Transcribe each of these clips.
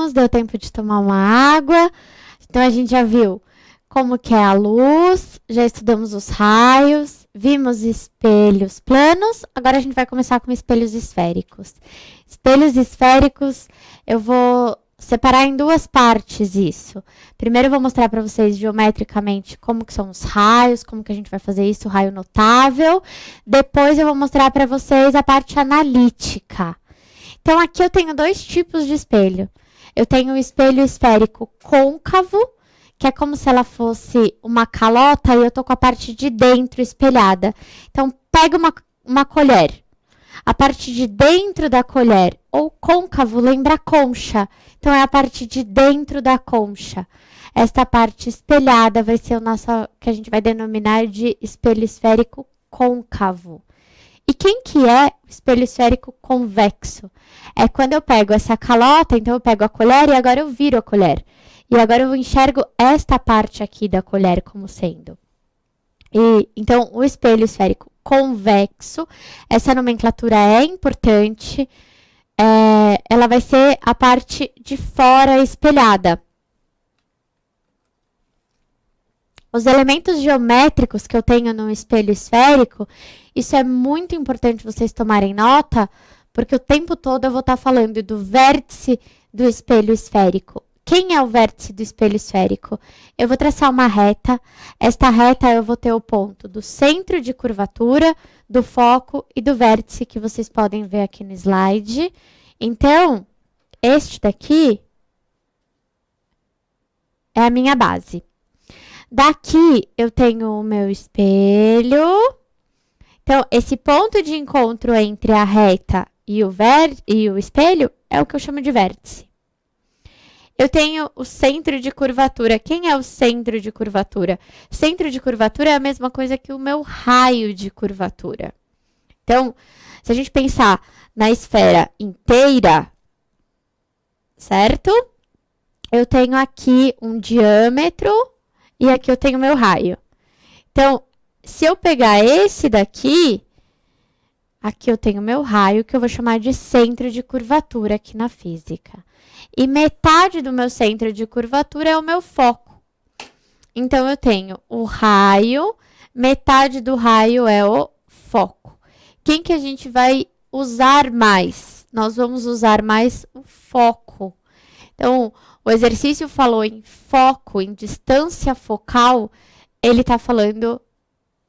Terminamos, deu tempo de tomar uma água. Então, a gente já viu como que é a luz, já estudamos os raios, vimos espelhos planos. Agora, a gente vai começar com espelhos esféricos. Espelhos esféricos, eu vou separar em duas partes isso. Primeiro eu vou mostrar para vocês geometricamente como que são os raios, como que a gente vai fazer isso, o raio notável. Depois eu vou mostrar para vocês a parte analítica. Então aqui eu tenho dois tipos de espelho. Eu tenho o espelho esférico côncavo, que é como se ela fosse uma calota e eu tô com a parte de dentro espelhada. Então pega uma colher. A parte de dentro da colher, ou côncavo, lembra concha. Então, é a parte de dentro da concha. Esta parte espelhada vai ser o nosso, que a gente vai denominar de espelho esférico côncavo. E quem que é o espelho esférico convexo? É quando eu pego essa calota, então eu pego a colher e agora eu viro a colher. E agora eu enxergo esta parte aqui da colher como sendo. Então, o espelho esférico convexo, essa nomenclatura é importante, ela vai ser a parte de fora espelhada. Os elementos geométricos que eu tenho no espelho esférico, isso é muito importante vocês tomarem nota, porque o tempo todo eu vou estar falando do vértice do espelho esférico. Quem é o vértice do espelho esférico? Eu vou traçar uma reta. Esta reta eu vou ter o ponto do centro de curvatura, do foco e do vértice, que vocês podem ver aqui no slide. Então, este daqui é a minha base. Daqui eu tenho o meu espelho. Então, esse ponto de encontro entre a reta e o espelho é o que eu chamo de vértice. Eu tenho o centro de curvatura. Quem é o centro de curvatura? Centro de curvatura é a mesma coisa que o meu raio de curvatura. Então, se a gente pensar na esfera inteira, certo? Eu tenho aqui um diâmetro e aqui eu tenho meu raio. Então, se eu pegar esse daqui, aqui eu tenho meu raio, que eu vou chamar de centro de curvatura aqui na física. E metade do meu centro de curvatura é o meu foco. Então, eu tenho o raio, metade do raio é o foco. Quem que a gente vai usar mais? Nós vamos usar mais o foco. Então, o exercício falou em foco, em distância focal, ele está falando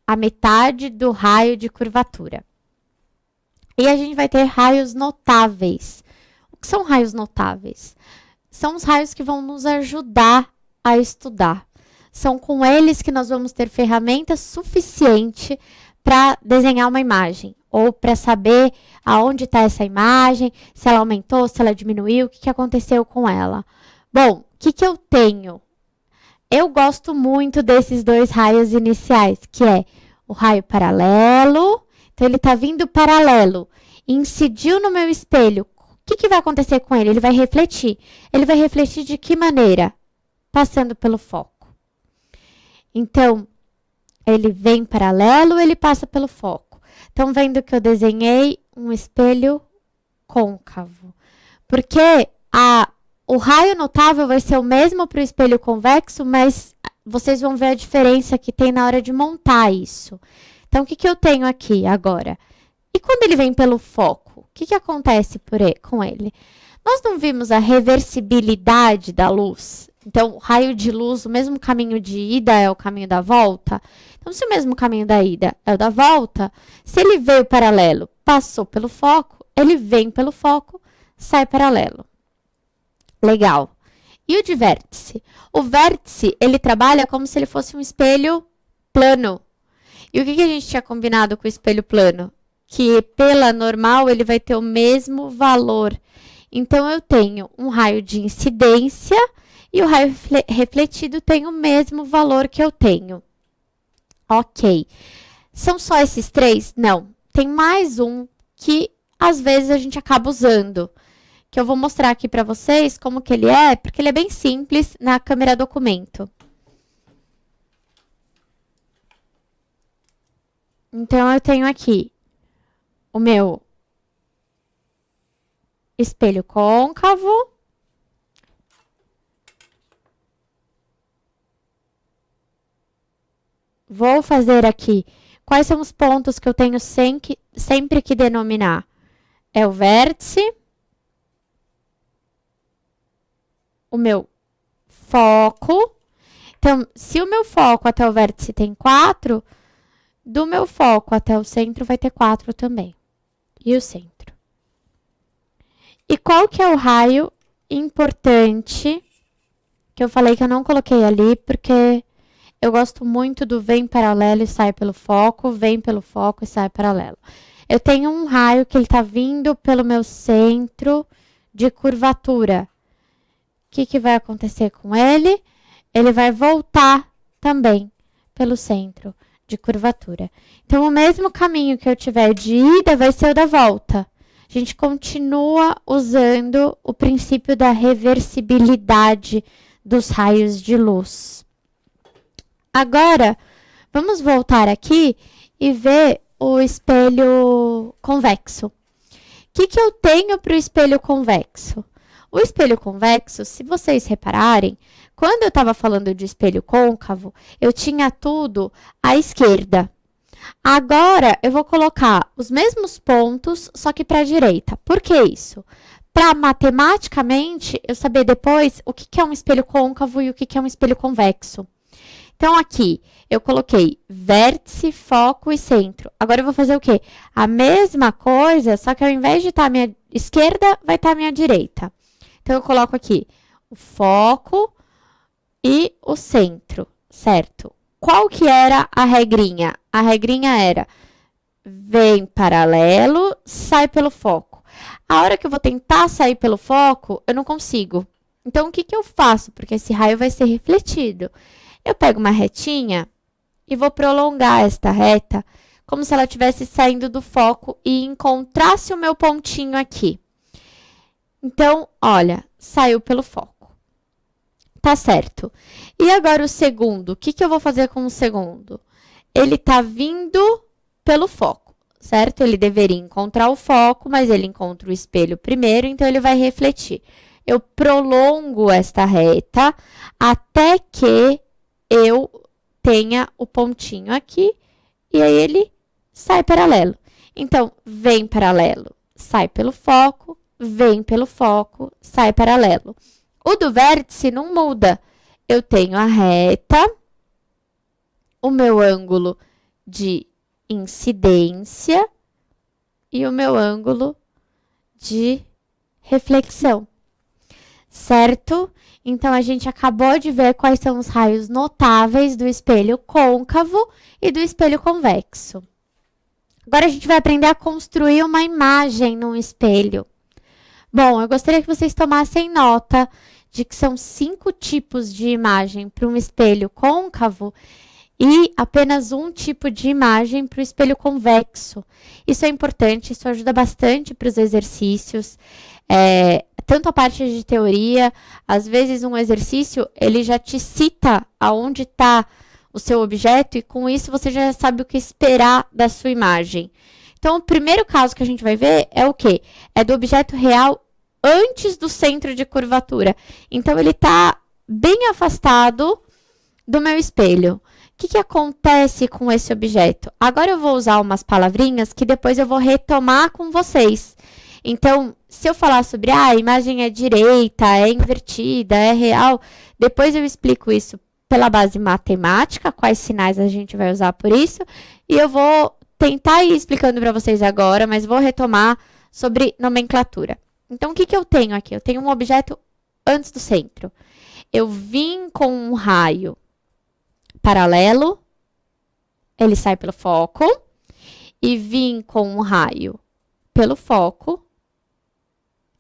a metade do raio de curvatura. E a gente vai ter raios notáveis. O que são raios notáveis? São os raios que vão nos ajudar a estudar. São com eles que nós vamos ter ferramenta suficiente para desenhar uma imagem, ou para saber aonde está essa imagem, se ela aumentou, se ela diminuiu, o que aconteceu com ela. Bom, o que eu tenho? Eu gosto muito desses dois raios iniciais, que é o raio paralelo. Então, ele está vindo paralelo, incidiu no meu espelho. O que vai acontecer com ele? Ele vai refletir. Ele vai refletir de que maneira? Passando pelo foco. Então, ele vem paralelo, ele passa pelo foco. Então, vendo que eu desenhei um espelho côncavo. Porque o raio notável vai ser o mesmo para o espelho convexo, mas vocês vão ver a diferença que tem na hora de montar isso. Então, o que eu tenho aqui agora? E quando ele vem pelo foco, o que acontece com ele? Nós não vimos a reversibilidade da luz? Então, o raio de luz, o mesmo caminho de ida é o caminho da volta? Então, se o mesmo caminho da ida é o da volta, se ele veio paralelo, passou pelo foco, ele vem pelo foco, sai paralelo. Legal. E o de vértice? O vértice, ele trabalha como se ele fosse um espelho plano. E o que a gente tinha combinado com o espelho plano? Que pela normal ele vai ter o mesmo valor. Então, eu tenho um raio de incidência e o raio refletido tem o mesmo valor que eu tenho. Ok. São só esses três? Não. Tem mais um que às vezes a gente acaba usando, que eu vou mostrar aqui para vocês como que ele é, porque ele é bem simples na câmera documento. Então, eu tenho aqui o meu espelho côncavo, vou fazer aqui. Quais são os pontos que eu tenho sempre que denominar? É o vértice, o meu foco. Então, se o meu foco até o vértice tem 4, do meu foco até o centro vai ter 4 também. E o centro. E qual que é o raio importante que eu falei que eu não coloquei ali, porque eu gosto muito do vem paralelo e sai pelo foco, vem pelo foco e sai paralelo. Eu tenho um raio que ele está vindo pelo meu centro de curvatura. O que vai acontecer com ele? Ele vai voltar também pelo centro de curvatura. Então, o mesmo caminho que eu tiver de ida vai ser o da volta. A gente continua usando o princípio da reversibilidade dos raios de luz. Agora, vamos voltar aqui e ver o espelho convexo. O que eu tenho para o espelho convexo? O espelho convexo, se vocês repararem, quando eu estava falando de espelho côncavo, eu tinha tudo à esquerda. Agora, eu vou colocar os mesmos pontos, só que para a direita. Por que isso? Para matematicamente eu saber depois o que é um espelho côncavo e o que é um espelho convexo. Então, aqui, eu coloquei vértice, foco e centro. Agora, eu vou fazer o quê? A mesma coisa, só que ao invés de estar à minha esquerda, vai estar à minha direita. Então, eu coloco aqui o foco e o centro, certo? Qual que era a regrinha? A regrinha era, vem paralelo, sai pelo foco. A hora que eu vou tentar sair pelo foco, eu não consigo. Então, o que eu faço? Porque esse raio vai ser refletido. Eu pego uma retinha e vou prolongar esta reta como se ela estivesse saindo do foco e encontrasse o meu pontinho aqui. Então, olha, saiu pelo foco. Tá certo. E agora o segundo. O que eu vou fazer com o segundo? Ele tá vindo pelo foco, certo? Ele deveria encontrar o foco, mas ele encontra o espelho primeiro, então ele vai refletir. Eu prolongo esta reta até que eu tenha o pontinho aqui e aí ele sai paralelo. Então, vem paralelo, sai pelo foco, vem pelo foco, sai paralelo. O do vértice não muda. Eu tenho a reta, o meu ângulo de incidência e o meu ângulo de reflexão, certo? Então, a gente acabou de ver quais são os raios notáveis do espelho côncavo e do espelho convexo. Agora, a gente vai aprender a construir uma imagem num espelho. Bom, eu gostaria que vocês tomassem nota de que são 5 tipos de imagem para um espelho côncavo e apenas um tipo de imagem para o espelho convexo. Isso é importante, isso ajuda bastante para os exercícios. Tanto a parte de teoria, às vezes um exercício, ele já te cita aonde está o seu objeto e com isso você já sabe o que esperar da sua imagem. Então, o primeiro caso que a gente vai ver é o quê? É do objeto real antes do centro de curvatura. Então, ele está bem afastado do meu espelho. O que acontece com esse objeto? Agora eu vou usar umas palavrinhas que depois eu vou retomar com vocês. Então, se eu falar sobre a imagem é direita, é invertida, é real, depois eu explico isso pela base matemática, quais sinais a gente vai usar por isso, e eu vou tentar ir explicando para vocês agora, mas vou retomar sobre nomenclatura. Então, o que eu tenho aqui? Eu tenho um objeto antes do centro. Eu vim com um raio paralelo, ele sai pelo foco, e vim com um raio pelo foco,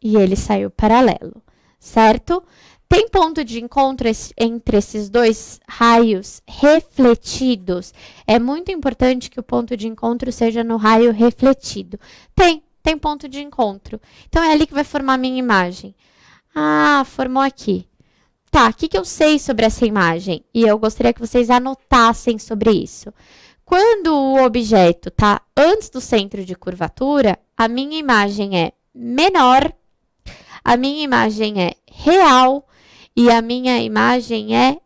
e ele saiu paralelo, certo? Tem ponto de encontro entre esses dois raios refletidos? É muito importante que o ponto de encontro seja no raio refletido. Tem ponto de encontro. Então, é ali que vai formar a minha imagem. Ah, formou aqui. Tá, o que eu sei sobre essa imagem? E eu gostaria que vocês anotassem sobre isso. Quando o objeto está antes do centro de curvatura, a minha imagem é menor, a minha imagem é real e a minha imagem é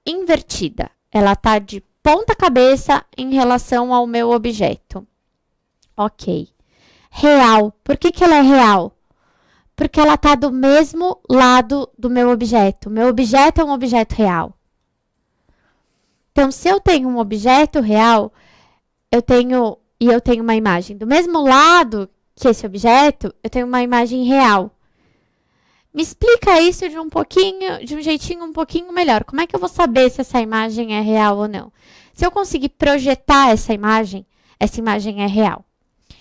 invertida. Ela está de ponta cabeça em relação ao meu objeto. Ok. Real. Por que ela é real? Porque ela está do mesmo lado do meu objeto. Meu objeto é um objeto real. Então, se eu tenho um objeto real, eu tenho uma imagem do mesmo lado que esse objeto, eu tenho uma imagem real. Me explica isso de um jeitinho um pouquinho melhor. Como é que eu vou saber se essa imagem é real ou não? Se eu conseguir projetar essa imagem é real.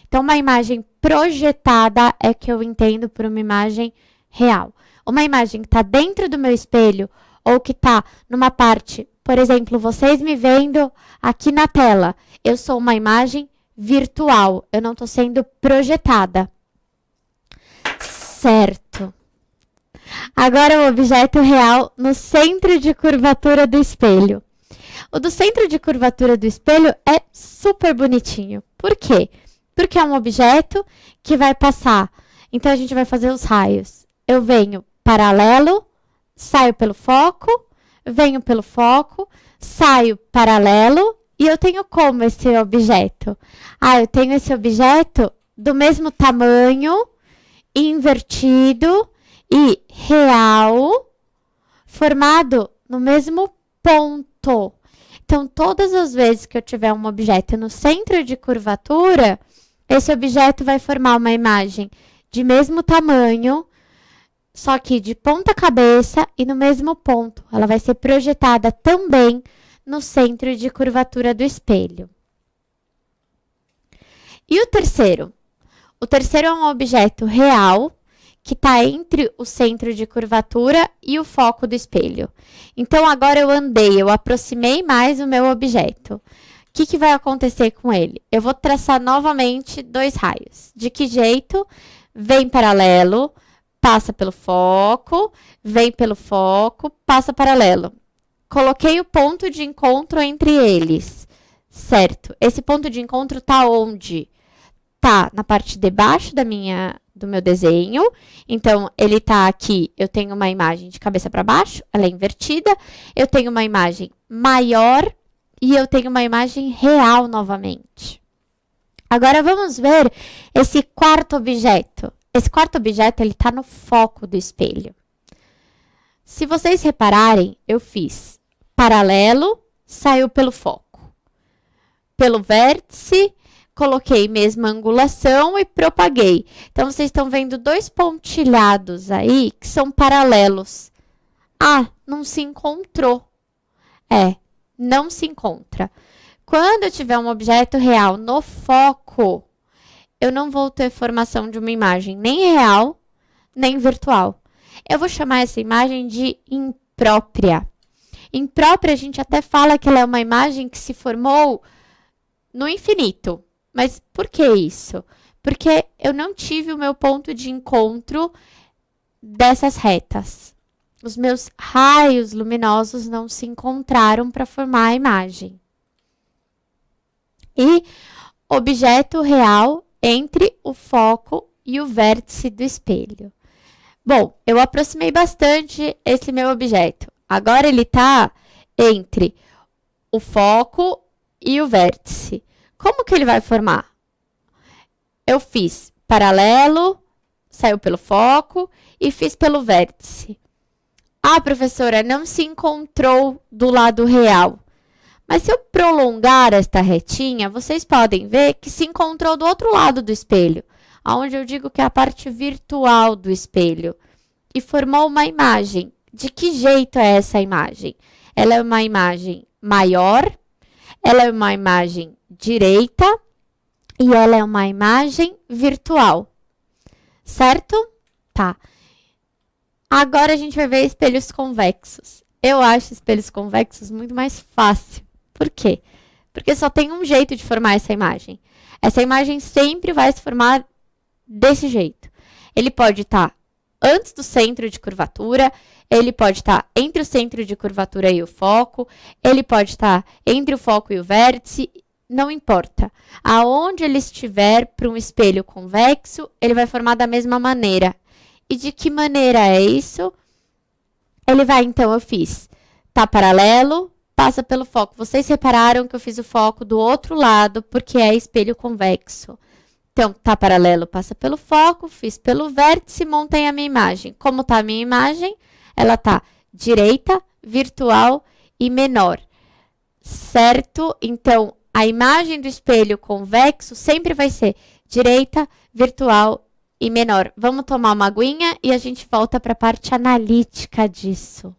Então, uma imagem projetada é que eu entendo por uma imagem real. Uma imagem que está dentro do meu espelho ou que está numa parte, por exemplo, vocês me vendo aqui na tela, eu sou uma imagem virtual, eu não estou sendo projetada. Certo. Agora o objeto real no centro de curvatura do espelho. O do centro de curvatura do espelho é super bonitinho. Por quê? Porque é um objeto que vai passar. Então, a gente vai fazer os raios. Eu venho paralelo, saio pelo foco, venho pelo foco, saio paralelo e eu tenho como esse objeto? Eu tenho esse objeto do mesmo tamanho, invertido e real, formado no mesmo ponto. Então, todas as vezes que eu tiver um objeto no centro de curvatura, esse objeto vai formar uma imagem de mesmo tamanho, só que de ponta cabeça e no mesmo ponto. Ela vai ser projetada também no centro de curvatura do espelho. E o terceiro? O terceiro é um objeto real que está entre o centro de curvatura e o foco do espelho. Então, agora eu aproximei mais o meu objeto. O que vai acontecer com ele? Eu vou traçar novamente dois raios. De que jeito? Vem paralelo, passa pelo foco, vem pelo foco, passa paralelo. Coloquei o ponto de encontro entre eles, certo? Esse ponto de encontro está onde? Está na parte de baixo do meu desenho. Então, ele está aqui, eu tenho uma imagem de cabeça para baixo, ela é invertida. Eu tenho uma imagem maior e eu tenho uma imagem real novamente. Agora, vamos ver esse quarto objeto. Esse quarto objeto, ele está no foco do espelho. Se vocês repararem, eu fiz paralelo, saiu pelo foco. Pelo vértice, coloquei mesma angulação e propaguei. Então, vocês estão vendo dois pontilhados aí que são paralelos. Não se encontrou. Não se encontra. Quando eu tiver um objeto real no foco, eu não vou ter formação de uma imagem nem real, nem virtual. Eu vou chamar essa imagem de imprópria. Imprópria, a gente até fala que ela é uma imagem que se formou no infinito. Mas por que isso? Porque eu não tive o meu ponto de encontro dessas retas. Os meus raios luminosos não se encontraram para formar a imagem. E objeto real entre o foco e o vértice do espelho. Bom, eu aproximei bastante esse meu objeto. Agora ele está entre o foco e o vértice. Como que ele vai formar? Eu fiz paralelo, saiu pelo foco e fiz pelo vértice. Professora, não se encontrou do lado real. Mas se eu prolongar esta retinha, vocês podem ver que se encontrou do outro lado do espelho, onde eu digo que é a parte virtual do espelho, e formou uma imagem. De que jeito é essa imagem? Ela é uma imagem maior, ela é uma imagem direita e ela é uma imagem virtual. Certo? Tá. Agora a gente vai ver espelhos convexos. Eu acho espelhos convexos muito mais fácil. Por quê? Porque só tem um jeito de formar essa imagem. Essa imagem sempre vai se formar desse jeito. Ele pode estar antes do centro de curvatura, ele pode estar entre o centro de curvatura e o foco, ele pode estar entre o foco e o vértice, não importa. Aonde ele estiver para um espelho convexo, ele vai formar da mesma maneira. E de que maneira é isso? Ele vai, então, eu fiz, tá paralelo, passa pelo foco. Vocês repararam que eu fiz o foco do outro lado, porque é espelho convexo. Então, tá paralelo, passa pelo foco, fiz pelo vértice, montei a minha imagem. Como tá a minha imagem? Ela tá direita, virtual e menor, certo? Então, a imagem do espelho convexo sempre vai ser direita, virtual e menor. Vamos tomar uma aguinha e a gente volta para a parte analítica disso.